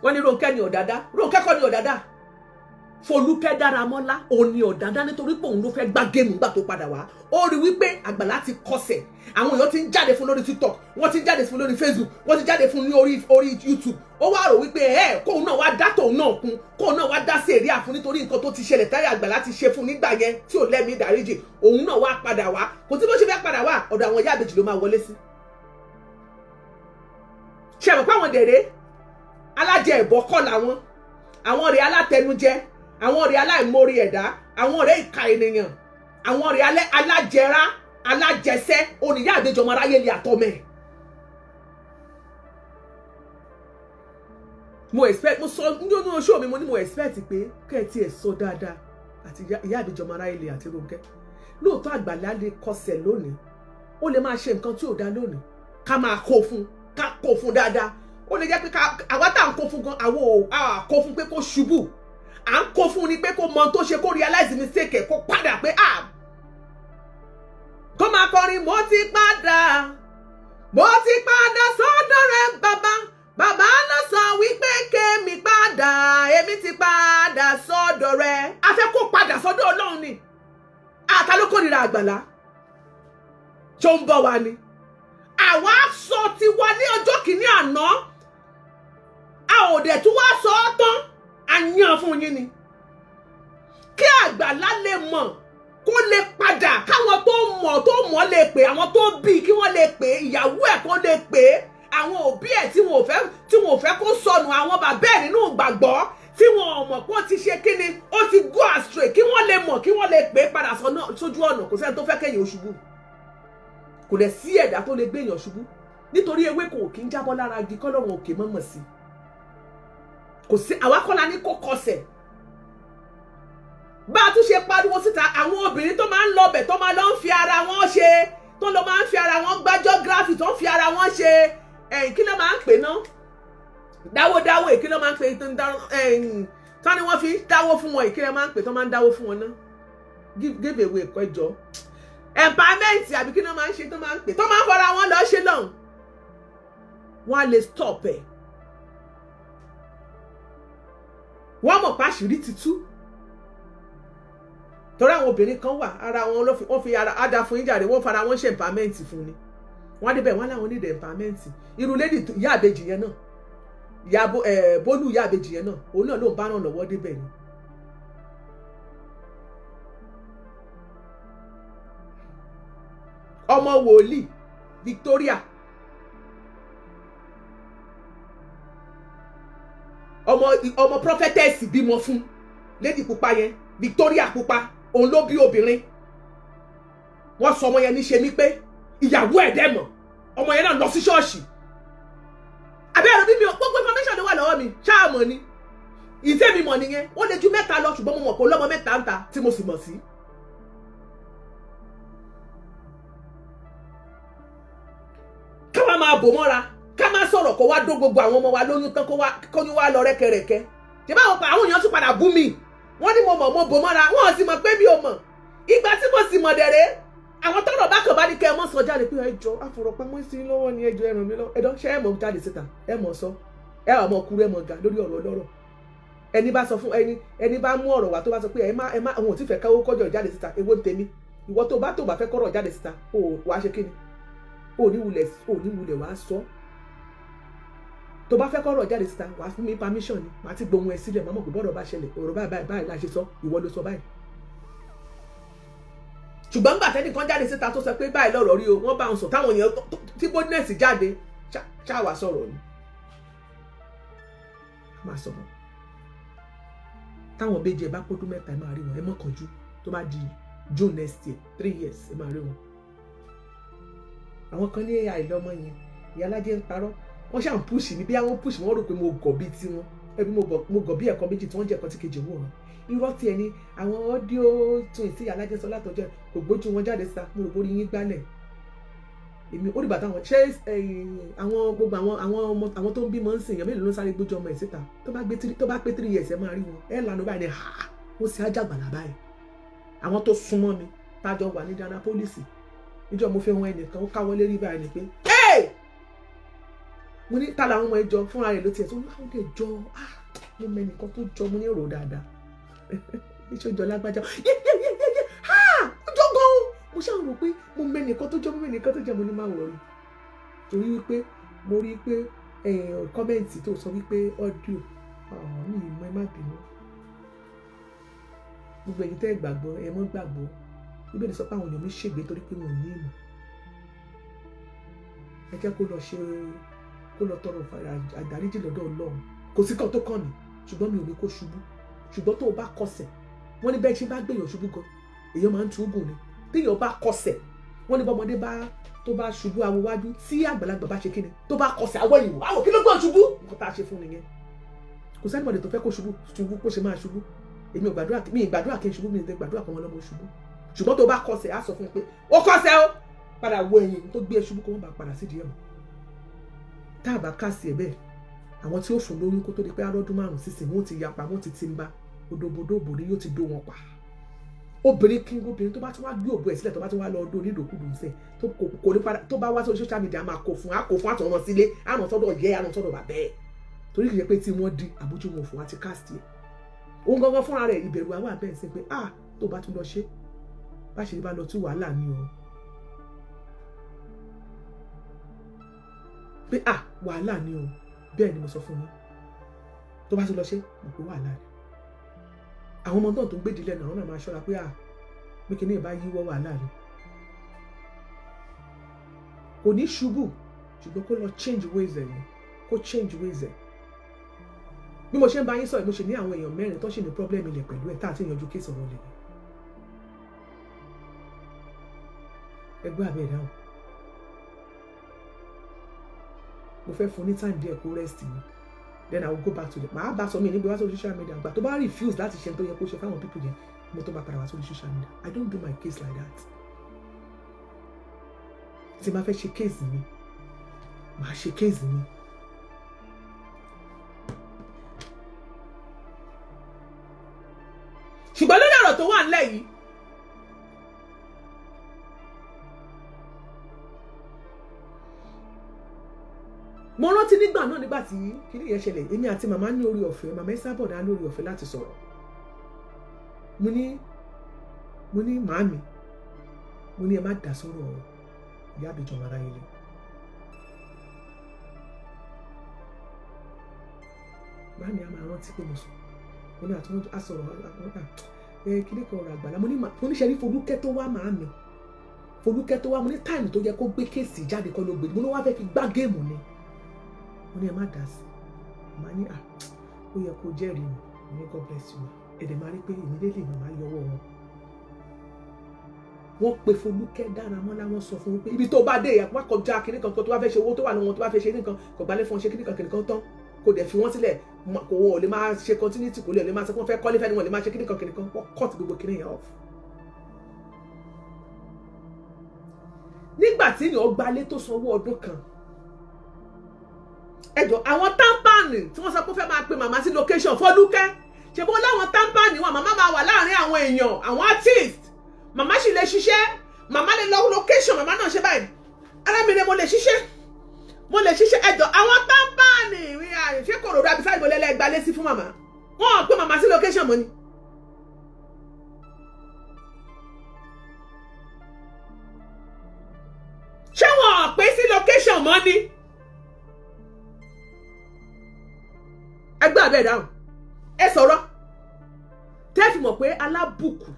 wọ́n ní Rónkẹ́ ni ọ̀dàdá Rónkẹ́ kọ́ ni ọ̀dàdá Folúkẹ́ Dáramọ́lá òun ni ọ̀dàdá nítorí pé òun ló fẹ́ gbá géèmù nígbà tó padà wá ó rí wípé Àgbàlá ti kọsẹ̀ àwọn èèyàn ti ń jáde fún lórí TikTok wọ́n ti ń jáde fún lórí Facebook wọ́n ti jáde fún ní orí YouTube ó wá rò wípé kóun náà wá dá tòun náà kún kóun náà wá dá sí èrè àfún nítorí nǹkan tó ti ṣẹlẹ̀ táyà Àgbàlá ti ṣe fún nígbà yẹn tí ò lẹ́mìí ìdáríjì òun náà wá padà wá kò tí bó ṣe fẹ́ padà wá ọ̀dọ̀ àwọn Iya Ibeji ló máa wọlé sí. ṣe mọ̀ pé àwọn dẹ̀rẹ́ alájẹ ìbọ́kọ̀ làwọn àwọn rẹ̀ alátẹnujẹ àwọn rẹ̀ aláìmoore ẹ̀dá àwọn rẹ̀ ìka ènìyàn àwọn rẹ̀ alájẹrá alájẹsẹ́ Iya Ibeji Omo Arayele àtọmẹ. mo sọ nínú oṣù mi mo ní mo expect pé kẹ́ẹ̀tì ẹ̀ sọ dáadáa àti Iya Ibeji Omo Arayele àti Rónkẹ́ lóòótọ́ Àgbàlá lè kọsẹ̀ lónìí ó lè máa ṣe nǹkan tí ò dá lónìí ká máa kó fún dáadáa ó lè jẹ́ pé àwa tá à ń kó fún gan àwọn ò kó fún pé kó ṣubú à ń kó fún ni pé kó mọ tó ṣe kó realize mistake ẹ̀ kó padà pé kó máa kọrin mo ti padà sọ́dọ̀ rẹ bàbá ló sọ wípé kémi padà èmi ti padà sọ́dọ̀ rẹ a fẹ́ kó padà sọ́dọ̀ Ọlọ́run ni àta ló kórìíra Àgbàlá ṣó ń bọ̀ wá ni àwa sọ ti wá ní ọjọ́ kìíní àná a ò dẹ̀ tún wá sọ ọ́ tán a yàn fún yín ni kí Àgbàlá lè mọ̀ kó lè padà káwọn tó mọ̀ lè pè àwọn tó bí kí wọ́n lè pè ìyàwó ẹ̀ kó lè pè àwọn òbí ẹ̀ tí wọn ò fẹ́ kó sọnù àwọn bàbá ẹ̀ nínú ìgbàgbọ́ tí wọn ò mọ̀ pé ó ti ṣe kíni ó ti go astray kí wọ́n lè mọ̀ kí wọ́n lè pè padà sójú ọ̀nà kò sẹ́ni tó fẹ́ kẹ́yìn oṣubú kò dẹ̀ sí ẹ̀dá tó lè gbé èèyàn ṣubú nítorí ewé kò kí ń jábọ́ lára igi kọ́lọ́run òkè mọ́mọ́ sí kò sí àwa kọ́la ní kó kọsẹ̀ bá a tún ṣe pariwo síta àwọn obìnrin tó máa ń lọ bẹ̀ tó máa lọ ń fi ara wọn ṣe tó lọ máa ń fi ara wọn gbá geography tó ń fi ara wọn ṣe kí ló máa ń pè ná dáwódáwó kí ló máa ń pè tán ni wọ́n fi dáwó fún wọn kí ló máa ń pè tó máa ń dáwó fún wọn ná give away ẹ̀kọ́ ẹjọ́ empowerment àbí kí ló máa ń ṣe tó máa ń pè tó máa ń fọra wọn lọ ṣe lọ́hùn wọ́n á lè stop ẹ̀ wọ́n mọ̀ páṣírí ti tú torí àwọn obìnrin kan wà ara wọn wọ́n fi ara ada fún ìjàre wọ́n fara wọn ṣe empowerment fún ni wọ́n débẹ̀ wọ́n láwọn need empowerment irú lady Ìyá Ìbejì yẹn náà Bólú Ìyá Ìbejì yẹn náà òun náà ló ń bá ràn lọ́wọ́ débẹ̀ ni. ọmọ wòlíì Victoria ọmọ prophetess bímọ fún lady pupa yẹn Victoria pupa òun ló bí obìnrin wọ́n sọ ọmọ yẹn ní ṣe mí pé ìyàwó ẹ̀ dẹ̀ mọ̀ ọmọ yẹn náà lọ sí ṣọ́ọ̀ṣì abẹ́rẹ́ bí mi gbogbo information ló wà lọ́wọ́ mi ṣáà mọ̀ ni ìtẹ́ mi mọ̀ nìyẹn ó lè ju mẹ́ta lọ ṣùgbọ́n mo mọ̀ pé lọ́mọ mẹ́ta ń ta tí mo sì mọ̀ sí. ká wá máa bò mọ́ra ká má sọ̀rọ̀ kó wá dó gbogbo àwọn ọmọ wa lóyún tán kóyún wá lọ rẹ́kẹrẹ́kẹ́ ṣé báwo pa àwọn èèyàn tún padà bú mi wọ́n ní mo mọ̀ mo bò mọ́ra wọ́n sì mọ̀ pé mi ò mọ̀ ìgbà tí mo sì mọ̀ dẹ̀rẹ́ àwọn tọ́rọ̀ bá kàn bá ní kẹ́ ẹ mọ̀ sọ jáde pé ẹjọ́ àfọ̀rọ̀pamọ́ sí lọ́wọ́ ni ẹjọ́ ẹ ràn mí lọ́wọ́ ẹ̀dọ́ ṣé ẹ mọ̀ jáde síta ẹ mọ̀ sọ ẹ wà mọ̀ kúrú ẹ mọ̀ ga lórí ọ̀rọ̀ ọlọ́rọ̀ ẹni bá sọ fún ẹni bá mú ọ̀rọ̀ wá tó bá sọ pé ẹ má àwọn ò tí fẹ́ káwó kọjọ jáde síta èwo ń tèmi ìwọ tó bá fẹ́ kọ́rọ̀ jáde síta ó wàá ṣe kíni ó ní wulẹ̀ wàá sọ tó bá fẹ́ kọ́rọ̀ jáde síta wàá fún mi permission ni màá ti gbohun ẹ sílẹ̀ màá mọ̀ pé bọ́rọ̀ bá ṣẹlẹ̀ ọ̀rọ̀ báyìí la ṣe sọ ìwọ ló sọ báyìí ṣùgbọ́n gbà tẹ́nìkan jáde síta tó sọ pé báyìí lọ́rọ̀ rí o wọ́n bá ń sọ táwọn èèyàn tí boldness jáde ṣáwà sọ̀rọ̀ ni máa sọ̀rọ̀ táwọn Ìbejì ẹ̀ bá pódún mẹ́ta ẹ máa rí wọn ẹ mọ̀ kánjú tó bá di June next year 3 years ẹ máa rí wọn. àwọn kan ní AI lọ́mọ yẹn ìyá alájẹ ń parọ́ wọ́n ṣàn push mi bí àwọn push wọ́n rò pé mo gọ̀ bí tiwọn ẹbí mo gọ̀ bí ẹ̀kọ́ méjì tí wọ́n jẹ́ ẹ̀kọ́ tí kejì wò wọn irọ́ tí ẹni àwọn ọ́díò tún ìsí alájẹ sọ látọjọ́ kò gbójú wọn jáde síta mo rò bórí yín gbálẹ̀ èmi ó dìgbà táwọn ṣé àwọn gbogbo àwọn tó ń bímọ ń sìn èèyàn mélòó ló sáré gbójú ọmọ ẹ̀ síta tó bá pé 3 years ẹ máa rí wọn ẹ lànà báyìí ni ó sì ájàgbàlà báyìí àwọn tó súnmọ́ mi tájọ wà ní Indianapolis níjọ́ mo fẹ́ wọn ẹnìkan ó káwọ́ lérí báyìí ni pé mo ní ta làwọn ọmọ ẹ jọ fúnra rẹ̀ ló tiẹ̀ tó láwọn lè jọ mo mẹ́nìkan tó jọ mo ní rò dáadáa ìṣòjọ lágbájá ọjọ́ gan-an mo ṣáà rò pé mo mẹ́nìkan tó jọ mo ní máa wọ̀rí torí wípé mo rí pé kọ́mẹ́ǹtì tó sọ wípé ọ́díò mi ìmọ̀ ẹ má bínú gbogbo ẹ̀yin tẹ́ ẹ gbàgbọ́ ẹ mọ́ gbàgbọ́ Bíbélì sọ pé àwọn èèyàn mi ṣègbé torí pé wọn ò ní ìmọ̀ ẹ jẹ́ kó lọ tọrọ àdáríjì lọ́dọ̀ Ọlọ́run kò sí kan tó kàn mí ṣùgbọ́n mi ò ní kó ṣubú ṣùgbọ́n tó o bá kọsẹ̀ wọ́n ní bẹ́ẹ̀ ṣe bá gbèyàn ṣubú gan èèyàn máa ń tu oògùn ni téèyàn bá kọsẹ̀ wọ́n ní bọ́mọdé tó bá ṣubú awo wájú tí àgbàlagbà bá ṣe kíni tó bá kọsẹ̀ awọ ìwò àwọn kí ló gbọ́n ṣubú nǹkan tá a ṣe fún nìyẹn kò sẹ́ni bọ̀dẹ̀ tó fẹ́ kó ṣubú kó ṣe máa ṣubú èmi ò gbàdúrà kí n ṣubú mi ò gbàdúrà kan wọn lọ́mọ ṣubú ṣùgbọ́n tó bá kọsẹ̀ á sọ fún mi pé ó kọsẹ̀ ó padà wo ẹ̀yìn tó gbé ẹ ṣubú kó wọ́n bá padà sídìí ẹ̀ mọ́ tá a bá kásì ẹ̀ bẹ́ẹ̀ àwọn tí ó fún lóyún kó tó di pé arọ́dún 5 sísìn wọn ti yapa wọn ti ń bá odòbodòbò ni yóò ti dó wọn pa obìnrin tó bá tún wá gbé òbú ẹ̀ sílẹ̀ tó bá tún wá lọ ọdún onídòkúdù ń sẹ̀ kò ní padà tó bá wá sórí social media máa kó fún àtọ̀ wọn sílé àrùn sọ́dọ̀ yẹ àrùn sọ́dọ̀ bàbẹ́ ẹ̀ torí kìí ṣe pé tí wọ́n di àbójú wọn fún wa ti cast yẹ òun gangan fúnra rẹ̀ ìbẹ̀rù àwọn àbẹ̀ ẹ̀ sẹ́ pé tó bá tún lọ ṣe bá ṣe bá lọ tún wàhálà ni o pé wàhálà ni o bẹ́ẹ̀ ni mo sọ fún yín tó bá ti lọ ṣe mọ̀ pé wàhálà ni àwọn ọmọ náà tó ń gbé ìdílé náà wọ́n náà máa ṣọ́ra pé kí ní ìbá yíwọ́ wàhálà ni kò ní ṣubú ṣùgbọ́n kó lọ change ways ẹ̀ ni kó change ways ẹ̀ bí mo ṣe ń bá yín sọ̀rọ̀ mo ṣe ní àwọn èèyàn 4 tó ṣì ní problem ilẹ̀ pẹ̀lú ẹ̀ tá àti ìyànjú kéèsì ọ̀rọ̀ lẹ̀ ẹgbẹ́ abẹ́ ìdáhùn mo fẹ́ fún ní time díẹ̀ kó rest ni then I will go back to the màá bá sọ mí níbi wá sórí social media àgbà tó bá refuse láti ṣe tó yẹ kó ṣe fáwọn people yẹn mo tó bá padà wá sórí social media I don't do my case like that tí máa fẹ́ ṣe case mi màá ṣe case mi ṣùgbọ́n lórí ọ̀rọ̀ tó wà nílẹ̀ yìí mo rántí nígbà náà nígbà tí kíní yẹn ṣẹlẹ̀ èmi àti màmá ní orí ọ̀fẹ́ màmá Ẹsábọ̀dá ní orí ọ̀fẹ́ láti sọ̀rọ̀ mo ní màámi mo ní ẹ má dá sọ̀rọ̀ Ìyá Ìbejì Ọmọ Arayele màámi a máa rántí pé mo sọ mo ní àtúntò àsọ̀rọ̀ kíní kan ọ̀rọ̀ Àgbàlá mo ní ṣe rí Folúkẹ́ tó wá màámi Folúkẹ́ tó wá mo ní táìmù tó yẹ kó gbé kéèsì jáde kọ́ ló gbé mo ní wá fẹ́ fi gbá géèmù ni mo ní ẹ má dá sí màá ní ó yẹ kó jẹ́rìí mi mo ní God bless you ẹ̀dẹ̀ máa rí pé ìmídélé mi máa yọwọ́ wọ́n pe Folúkẹ́ Dáramọ́lá wọ́n sọ fún mi pé ibi tó bá dé ìyàpá kọjá kíní kan tó bá fẹ́ ṣe owó tó wà lọ́wọ́ tó bá fẹ́ ṣe nìkan kò gbálẹ̀ fún ọ ṣe kíní kan tán kò dẹ̀ fi wọ́n sílẹ̀ kò wọ́n ò lè máa ṣe continuity kò lè máa sọ pé wọ́n fẹ́ kọ́lé fẹ́ ni wọ́n lè máa ṣe kíní kan wọ́n cut gbogbo kíní yẹn off. nígbà tí èèyàn gbalé tó sanwó ọdún kan ẹjọ àwọn támpáànì tí wọ́n sọ pé fẹ́ máa pe màmá sí location Folúkẹ́ ṣe bó láwọn támpáànì wà màmá máa wà láàrin àwọn èèyàn àwọn artist màmá sì lè ṣiṣẹ́ màmá lè lọ location màmá náà ṣe báyìí arábìnrin mo lè ṣiṣẹ́ ẹjọ àwọn támpáànì ṣé kòròdú àbísà ìbò lẹ́lẹ́ gbalé sí fún màmá wọ́n pe màmá sí location mọ́ ni. ṣé wọ́n pè sí location mọ́ ni. ẹgbẹ́ abẹ́ dáhùn ẹ sọ̀rọ̀ tẹ́ fi mọ̀ pé alábùkù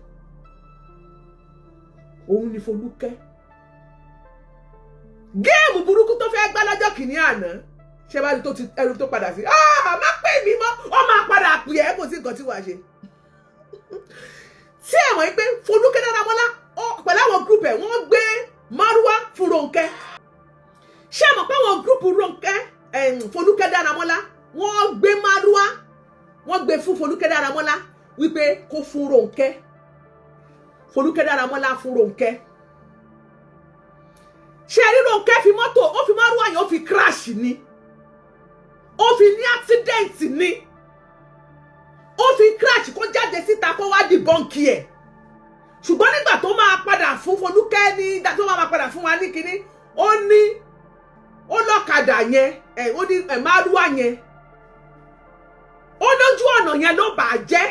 òun ni Folúkẹ́ géèmù burúkú tó fẹ́ gbá lọ́jọ́ kìíní àná ṣé bá rí tó ti ẹrù tó padà sí má pè mí mọ́ ó máa padà pè ẹ́ kò sí nǹkan tí wàá ṣe tí ẹ mọ̀ pé Folúkẹ́ Dáramọ́lá pẹ̀lú àwọn gúrùpù ẹ̀ wọ́n gbé márúwá fún Rónkẹ́ ṣé ẹ mọ̀ pé àwọn gúrùpù Rónkẹ́ Folúkẹ́ Dáramọ́lá wọ́n gbé márúwá wọ́n gbé fún Folúkẹ́ Dáramọ́lá wípé kó fún Rónkẹ́ Folúkẹ́ Dáramọ́lá fún Rónkẹ́ ṣé rí Rónkẹ́ fi mọ́tò ó fi márúwá yẹn ó fi crash ni ó fi ní accident ni ó fi crash kó jáde síta kó wá di bọ́ǹkì ẹ̀ ṣùgbọ́n nígbà tó máa padà fún Folúkẹ́ ní ìgbà tó máa padà fún wa ní kinní ó lọ́kadà yẹn ó ní márúwá yẹn ó lójú ọ̀nà yẹn ló bàjẹ́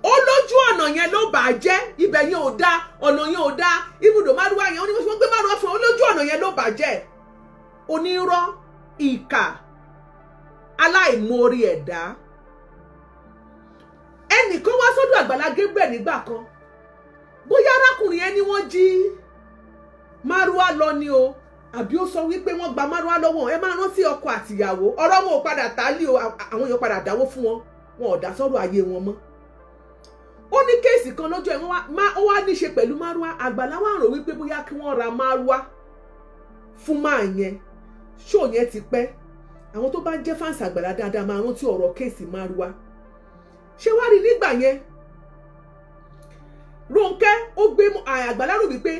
ó lójú ọ̀nà yẹn ló bàjẹ́ ibẹ̀ yẹn ò dá ọ̀nà yẹn ò dá ibùdó márúwá yẹn ó ní wọ́n gbé márúwá fún ó lójú ọ̀nà yẹn ló bàjẹ́ onírọ́ ìkà aláìmoore ẹ̀dá ẹnìkan wá sọ́dọ̀ Àgbàlá Gabriel nígbà kan bóyá arákùnrin yẹn ni wọ́n jí márúwá lọ ni o àbí ó sọ wípé wọ́n gba márúwá lọ́wọ́ ẹ máa rántí ọkọ àtìyàwó ọ̀rọ̀ wọn ò padà tálí o àwọn èèyàn padà dáwó fún wọn ò dá sọ́rọ̀ ayé wọn mọ́ ó ní kéèsì kan lọ́jọ́ ẹ̀ ó wá ní ṣe pẹ̀lú márúwá Àgbàlá wá rò wípé bóyá kí wọ́n ra márúwá fún máa yẹn ṣó yẹn ti pẹ́ àwọn tó bá ń jẹ́ fáǹsì Àgbàlá dáadáa máa rántí ọ̀rọ̀ kéèsì márúwá ṣé wá rí nígbà yẹn Rónkẹ́ ó gbé Àgbàlá rò wípé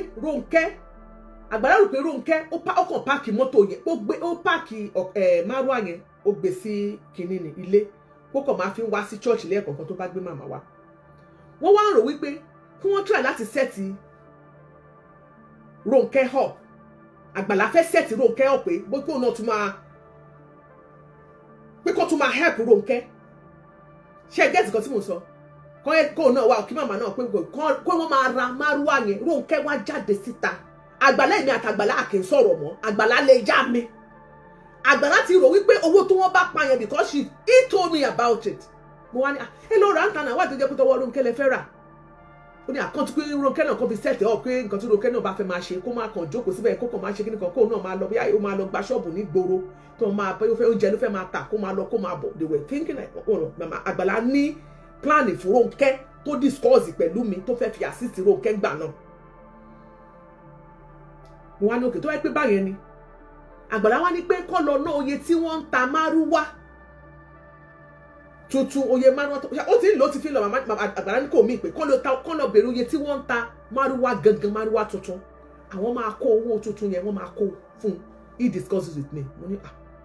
Rónkẹ́ ó kàn páàkì mọ́tò yẹn ó páàkì márúwá yẹn ó gbé sí kinní ní ilé kó kàn máa fi wá sí church lẹ́ẹ̀kọ̀ọ̀kan tó bá gbé màmá wá wọ́n wá ń rò wípé kí wọ́n try láti sẹ́ẹ̀tì Rónkẹ́ up Àgbàlá fẹ́ sẹ́ẹ̀tì Rónkẹ́ up pé bókó náà tún máa pé kó tún máa help Rónkẹ́ ṣe gẹ́ẹ̀tì kan tí mo sọ kó náà wá kí màmá náà pé kó wọ́n máa ra márúwá yẹn Rónkẹ́ wá jáde síta Àgbàlá èmi àtàgbàlá àkè sọ̀rọ̀ mọ́, Àgbàlá lè já mi. Àgbàlá ti rò wípé owó tó wọ́n bá pa yẹn because he told me about it. Mo wá ní ẹ lọ ra ń tanà wá tó jẹ́ pé tọwọ́ Ronke lẹ fẹ́ rà. Ó ní àkáǹtì pé Ronke náà kan fi set up pé nǹkan tí Ronke náà bá fẹ́ máa ṣe kó máa kàn jókòó síbẹ̀ kó kàn máa ṣe kíní kan kó náà máa lọ bí ó máa lọ gba ṣọ́ọ̀bù ní gbòòrò tó máa pé ó fẹ́ oúnjẹ ló fẹ́ máa tà kó máa lọ kó máa bọ̀. They were thinking like mama Àgbàlá ní plan fún Ronke tó discuss pẹ̀lú mi tó fẹ́ fi assist Ronke gbà náà. Mo wá ní òkè tó wáyé pé báyẹn ni Àgbàlá wá ní pé kọ́ lọ ná oye tí wọ́n ń ta márúwá tuntun oye márúwá tó ó ti ń lò ó ti fi lọ màmá Àgbàlá ní kò mí pé kọ́ lọ bèrè oye tí wọ́n ń ta márúwá gangan márúwá tuntun àwọn máa kó owó tuntun yẹn wọ́n máa kó fún he discusses with me mo ní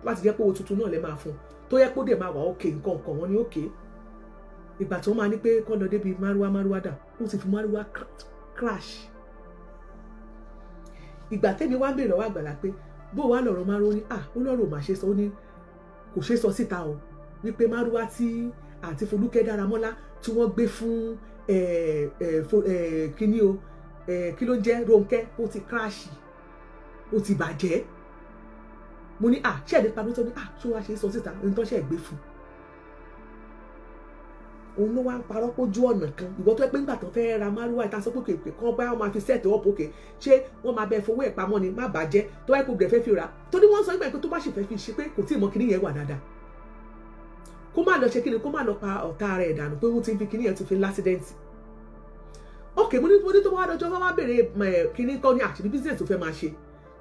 láti jẹ́ pé owó tuntun náà lè máa fún tó yẹ kó dẹ̀ máa wà ókè nǹkan kan wọ́n ní ókè ìgbà tó máa ní pé kọ́ lọ débi márúwá dà ó ti fi márúwá crash ìgbà tẹ́mi wá ń bèrè lọ́wọ́ Àgbàlá pé bó wá lọ̀rọ̀ márúwá ní ó lọ́rọ̀ mà ṣe sọ ó ní kò ṣe sọ síta o wípé márúwá tí àti Folúkẹ́ Dáramọ́lá tí wọ́n gbé fún kíní o kí ló jẹ́ Ronke ó ti crash ó ti bàjẹ́ mo ní ṣé ẹ̀dẹ́ pàdé tó ní ṣé wàá ṣe sọ síta ní tó ṣe gbé fún òun ló wá ń parọ́ pójú ọ̀nà kan ìwọ tó ẹ pé ńgbà tó fẹ́ ra márúwá ìta sọ pé kèké kan bá wọn máa fi set up òkè ṣé wọ́n máa bẹ fowó ẹ̀ pamọ́ ni má bàjẹ́ tó wáyé kó bẹ̀rẹ̀ fẹ́ fi rà tó ní wọ́n sọ nígbà pé tó bá sì fẹ́ fi ṣe pé kò tí ì mọ kíní yẹn wà dáadáa kó má lọ ṣe kíni kó má lọ pa ọ̀tá rẹ̀ dànù pé wọ́n ti fi kíní yẹn ti fi lásídẹ́ǹtì ok mo ní tó wá lọ́jọ́ wọ́n wá bèrè kíní kan ní àṣírí business tó fẹ́ máa ṣe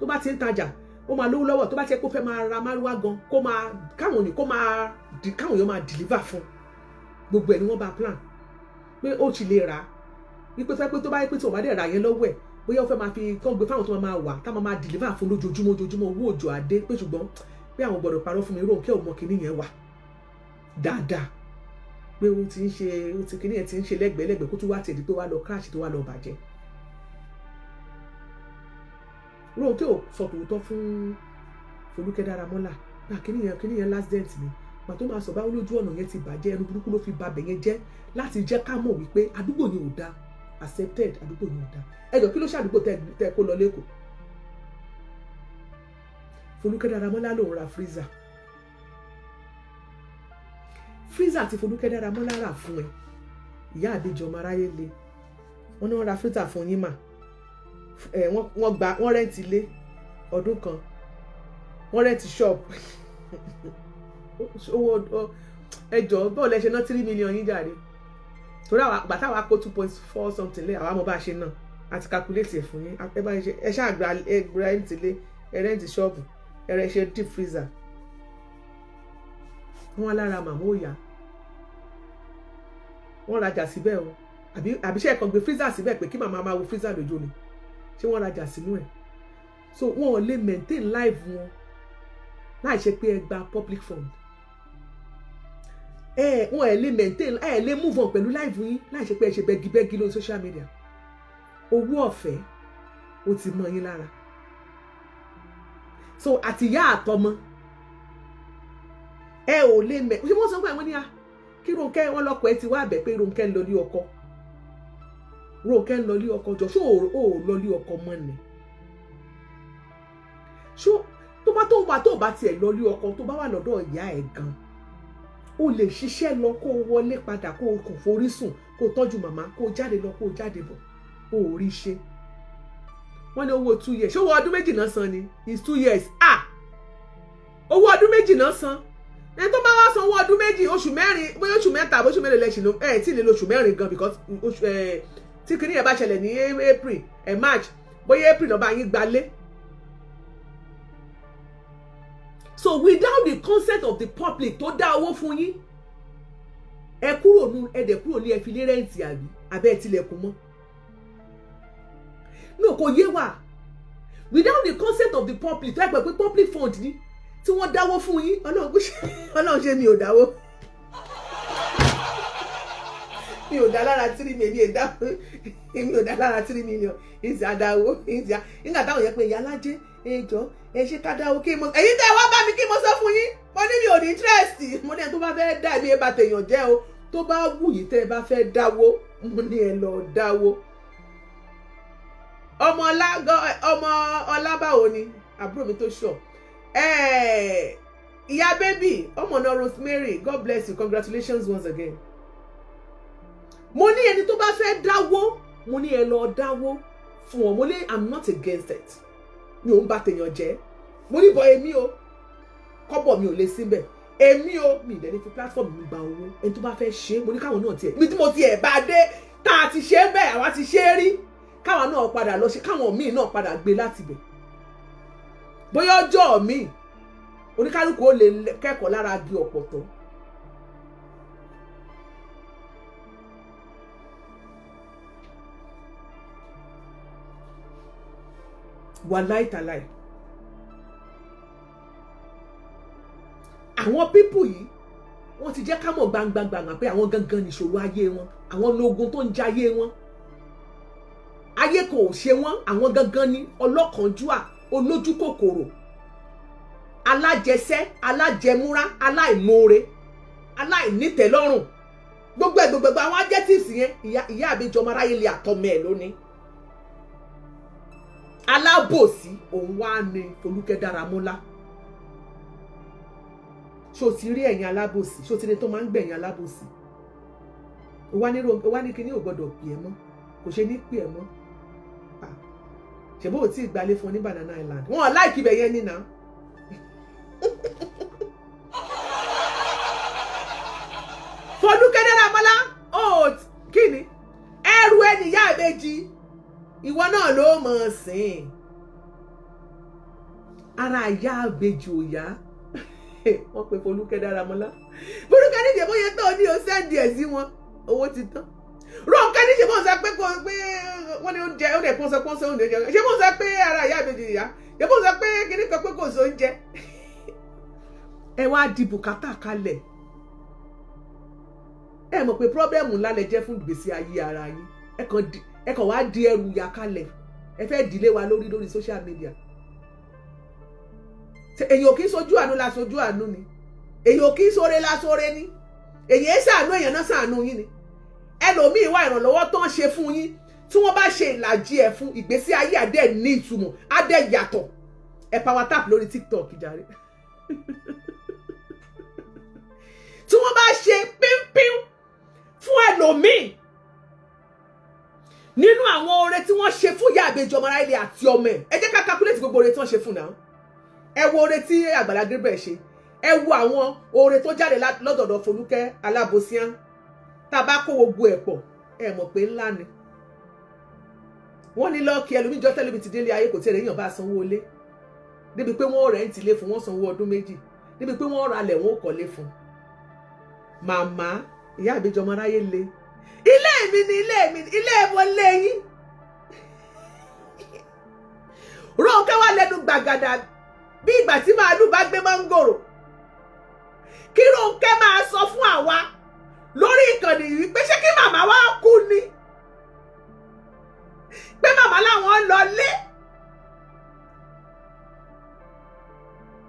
tó bá ti ń tajà ó máa lówó lọ́wọ́ tó bá ti kó fẹ́ máa ra márúwá gan kó máa káwọn èèyàn máa deliver fún gbogbo ẹ̀ ni wọ́n bá plan pé ó ti lè rà wípé fẹ́ pé tó bá yẹ pé tí wọ́n bá dẹ̀ rà yẹn lọ́wọ́ ẹ̀ bóyá ó fẹ́ máa fi kán gbé fáwọn tó máa wà táwọn máa deliver fún lójoojúmọ́ owó òjò àdé pé ṣùgbọ́n pé àwọn gbọ́dọ̀ parọ́ fún mi Ronke ò mọ kíní yẹn wà dáadáa pé ó ti kíní yẹn ti ń ṣe lẹ́gbẹ̀ẹ́ kó tó wá tẹ̀lé pé wá lọ crash tó wá lọ bàjẹ́ Ronke ò sọ tòótọ́ fún Folúkẹ́ Dáramọ́lá kíní yẹn last dent ni pàtó máa sọ báwo lójú ọ̀nà yẹn ti bàjẹ́ ẹnu burúkú ló fi ba bẹ̀yẹn jẹ́ láti jẹ́ ká mọ̀ wípé àdúgbò yẹn ò da accepted àdúgbò yẹn ò da ẹjọ́ kí ló ṣàdúgbò tẹ kó lọ lẹ́kọ̀ọ́ Folúkẹ́ Dáramọ́lá lòun ra freezer tí Folúkẹ́ Dáramọ́lá rà fún ẹ Ìyá Ibeji Omo Arayele wọ́n ní wọ́n ra freezer fún yín mà wọ́n rẹ́ǹtì ilé ọdún kan wọ́n rẹ́ǹtì shop owó ẹjọ́ bọ́ọ̀ lẹ ṣe ná 3 million yín jàre torí àwọn àgbà táwa kó 2.4 something lé àwọn ọmọ bá ṣe náà àti calculate ẹ̀ fún yín ẹ ṣáà gba rẹ́ǹtì ilé ẹ rẹ́ǹtì ṣọ́ọ̀bù ẹ ṣe deep freezer wọ́n alára màmá òyà wọ́n rajà síbẹ̀ o àbí ṣe ẹ̀kan gbé freezer síbẹ̀ pé kí màmá máa wo freezer lójú ni ṣé wọ́n rajà sínú ẹ̀ so wọn ò lè maintain life wọn láì ṣe pé ẹ gba public fund wọn ẹ lè maintain ẹ lè move on pẹ̀lú life yín láì ṣe pé ẹ ṣe bẹ́gibẹ́gi lórí social media owó ọ̀fẹ́ ó ti mọ yín lára so àtìyá àtọmọ ẹ ò lè mẹ ṣé wọ́n sọ pé àwọn ní kí Ronke wọn lọ́kọ ẹ ti wá bẹ̀ pé Ronke ń lọ lé ọkọ Ronke ń lọ lé ọkọ jọ ṣó ò lọ lé ọkọ mọ́ ni ṣó tó bá tiẹ̀ lọ lé ọkọ tó bá wà lọ́dọ̀ ìyá ẹ̀ gan o lè ṣiṣẹ́ lọ kó o wọlé padà kó o kàn forí sùn kó o tọ́jú màmá kó o jáde lọ kó o jáde bọ̀ o ò rí ṣe wọ́n ní owó 2 years ṣé owó ọdún méjì náà san ni is 2 years owó ọdún méjì náà san ẹni tó bá wá san owó ọdún méjì oṣù mẹ́rin bóyá oṣù mẹ́ta bóṣù mẹ́rin lẹ́sìn ló tí ì lè lo oṣù mẹ́rin gan because tí kìíní yẹn bá ṣẹlẹ̀ ní April March bóyá April náà bá yín gbalé. So without the consent of the public tó dá owó fún yín ẹ kúrò ní ẹ fi lé rẹ́ǹtì àbí ẹ tilẹ̀kùn mọ́ no kò yé wa without the consent of the public tó ẹ pẹ̀ pé public fund ni tí wọ́n dáwó fún yín ọlọ́run ṣe mi ò dáwó mi ò dá lára 3 million mi ò dá lára 3 million ìsì àdáwó ìsì nígbà táwọn yẹn pé ìyá alájẹ ẹjọ́ ẹ ṣe ká dáwó kí mo ẹ̀yin tẹ́ wá bá mi kí mo sọ fún yín mo ní mi ò ní interest mo ní ẹ tó bá fẹ́ dá mi ẹ bá tèèyàn jẹ́ o tó bá wù yìí tẹ́ ẹ bá fẹ́ dáwó mo ní ẹ lọ dáwó ọmọ ọlábàwò ni àbúrò mi tó ṣọ ìyá baby ọmọ náà Rosemary, God bless you, congratulations once again. Mo ní ẹni tó bá fẹ́ dáwó mo ní ẹ lọ dáwó fún ọ, mo ní I'm not against it, mi ò ń bá tèèyàn jẹ́, mo ní bọ èmi o kọ́bọ̀ mi ò lè síbẹ̀, èmi o mi ìdẹ́ni fi platform mi gba owó, ẹni tó bá fẹ́ ṣe mo ní káwọn náà tiẹ̀ mi tí mo tiẹ̀ bá dé tá a ti ṣe bẹ́ẹ̀ àwa ti ṣe rí káwọn náà padà lọ ṣe, káwọn míì náà padà gbé láti bẹ̀, bóyá ọjọ́ mi oníkálukú ó lè kẹ́kọ̀ọ́ lára di ọ̀pọ̀tọ́. Wàláì tàláì àwọn pípù yìí wọ́n ti jẹ́ ká mọ̀ gbangbangba pé àwọn gangan nìṣòro ayé wọn, àwọn lógun tó ń jayé wọn, ayé kò ṣe wọn, àwọn gangan ni ọlọ́kànjúà, olójú kòkòrò, alájẹsẹ́, alájẹmúrá, aláìmoore, aláìnítẹ́lọ́rùn, gbogbo àwọn adjectives yẹn Ìyá Ibeji Omo Arayele àtọmọ ẹ̀ lónìí. Alábòsí òun wá ní Folúkẹ́ Dáramọ́lá. Ṣó ti rí ẹ̀yin alábòsí, ṣó ti rí tó máa ń gbẹ̀yìn alábòsí. Ó wá ní kíní ò gbọ́dọ̀ pè ẹ́ mọ́, kò ṣe ní pè ẹ́ mọ́. Ṣèbó ò tí ì gbalé fún ọ ní Banana Island, wọn ò láìkí ibẹ̀ yẹn nínà. Folúkẹ́ Dáramọ́lá kí ni ẹrù ẹni Ìyá Ìbejì ìwọ náà ló mọ̀ sìn, ara Ìyá Ìbejì ò yá wọ́n pe Folúkẹ́ Dáramọ́lá. Folúkẹ́ níjẹ́ bóyá tó ní o sẹ́ndì ẹ̀ sí wọn owó ti tán. Rónkẹ́ níjẹ́ bó ń sọ pé wọ́n ní oúnjẹ ó lè pọ́nsọ oúnjẹ jẹ, ṣé bó ń sọ pé ara Ìyá Ìbejì ìyá, ṣé bó ń sọ pé kíní kan pé kò sí oúnjẹ. Ẹ wá di bùkátà kalẹ̀, ẹ mọ̀ pé pírọ́bẹ́mù ńlá lẹ jẹ́ fún ìgbésí ayé ara yín, ẹ kàn wá di ẹrù yà kalẹ̀, ẹ fẹ́ dìlé wa lórí social media. Èyí ò kí sojú àánú la sojú àánú ni, èyí ò kí sóre la sóre ni, èyí ẹ ṣàánú èèyàn náà ṣàánú yín ni. Ẹlòmíì wá ìrànlọ́wọ́ tó ń ṣe fún yín tí wọ́n bá ṣe ìlàjì ẹ̀ fún ìgbésí ayé àdẹ́ ní ìtumọ̀, àdẹ́ yàtọ̀. Ẹ power tap lórí TikTok jàre. Tí wọ́n bá ṣe pínpín fún ẹlòmíì nínú àwọn oore tí wọ́n ṣe fún Ìyá Ibeji Omo Arayele àti ọmọ ẹ̀ jẹ́ ká calculate gbogbo oore tí wọ́n ṣe fún náà. Ẹ wo oore tí Agbala Gabriel ṣe, ẹ wo àwọn oore tó jáde lọ́dọ̀dọ̀ Folúkẹ́ alábòsíán, tá a bá kó gbogbo ẹ̀ pọ̀ ẹ mọ̀ pé ńlá ni. Wọ́n ní lọ́ọ̀kì ẹlòmíì jọ tẹ́lẹ̀ mi ti délé ayé kò tí ẹ̀ rèéyàn bá sanwó ilé, débi pé wọ́n rẹ̀ ń tilé fún, wọ́n sanwó ọdún méjì, débi pé wọ́n ralẹ̀ wọ́n kọ́lé fún. Màmá Ìyá Ibeji Omo Arayele, ilé mi ni ilé ẹbọ lẹ́yìn. Rónkẹ́ wà lẹ́nu gbàgàdà bí ìgbà tí màálù bá gbé mángòrò. Kí Rónkẹ́ máa sọ fún àwa lórí ìkànnì yìí pé ṣé kí màmá wa kú ni, pé màmá làwọn lọ lé,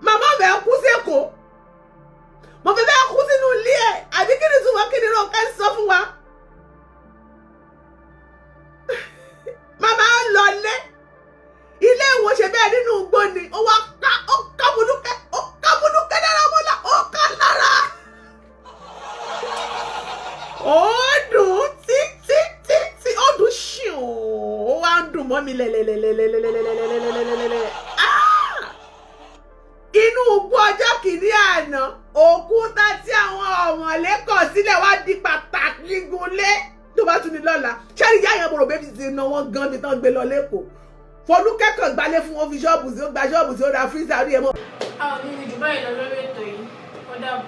màmá bẹ̀ kú sẹ́kọ̀ọ́, mo fẹ́ bẹ́ẹ̀ kú sínú ilé ẹ̀, àbí kí ni túmọ̀ kí ni Rónkẹ́ sọ fún wa. Màmá ń lọ lé ilé ìwòsàn bẹ́ẹ̀ nínú igbó ni, ó wá ká Folúkẹ́ Dáramọ́lá, ó ká lára. Ó dùn tí ó dùn ṣìún, ó wá ń dùn mọ́ mi lẹ́lẹ́lẹ́lẹ́lẹ́lẹ́lẹ́lẹ́lẹ́lẹ́lẹ́lẹ́. Inú igbó ọjọ́ kìíní àná, òkúta tí àwọn ọ̀mọ̀lé kọ̀ sílẹ̀ wá di pàtàkì gúnlé. Tó bá tún ní lọ́la ṣẹ́rí ìyá yẹn bọ̀rọ̀ bébí ti ná wọ́n gan mi tán gbé lọ lẹ́kọ̀ọ́. Folúkẹ́ kàn gbalé fún wọn fi ṣọ́ọ̀bù sí ó gba ṣọ́ọ̀bù sí ó ra fírísà rí ẹ mọ́. Àwọn onímọ̀ ìjùbọ̀ ìlọ lórí ètò yìí, ó dàbọ̀.